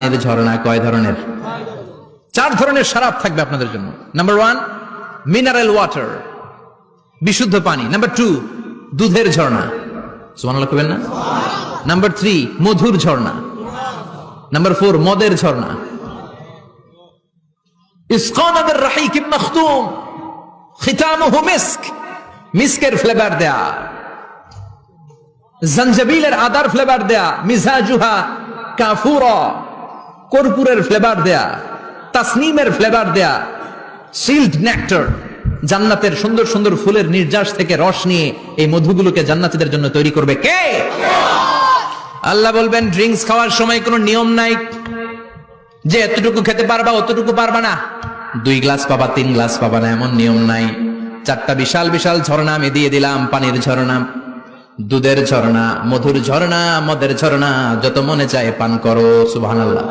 ঝর্ণা কয় ধরনের? 4 ধরনের শরাব থাকবে আপনাদের জন্য। নাম্বার 1 মিনারেল ওয়াটার, বিশুদ্ধ পানি। নাম্বার 2 দুধের ঝর্ণা, সুবহানাল্লাহ কইবেন না? নাম্বার 3 মধুর ঝর্ণা। নাম্বার 4 মদের ঝর্ণা। ইসকানা বির রাহিকিম মাখতুম খিতামুহু মিস্ক, মিস্কের ফ্লেভার দেয়া, জঞ্জাবিলের আদার ফ্লেভার দেয়া, মিজাজুহা কাফুরা, কর্পূরের ফ্লেভার দেয়া, তাসনিমের ফ্লেভার দেয়া, সিল্ড নেক্টার, জান্নাতের সুন্দর সুন্দর ফুলের নির্যাস থেকে রস নিয়ে এই মধুগুলোকে জান্নাতীদের জন্য তৈরি করবে কে? আল্লাহ বলবেন ড্রিঙ্কস খাওয়ার সময় কোনো নিয়ম নাই যে এতটুকু খেতে পারবা অতটুকু পারবা না, 2 গ্লাস পাবা 3 গ্লাস পাবা না, এমন নিয়ম নাই। 4টা বিশাল বিশাল ঝর্ণা আমি দিয়ে দিলাম, পানির ঝর্ণা, দুধের ঝর্ণা, মধুর ঝর্ণা, মদের ঝর্ণা, যত মনে চায় পান করো। সুবহানাল্লাহ।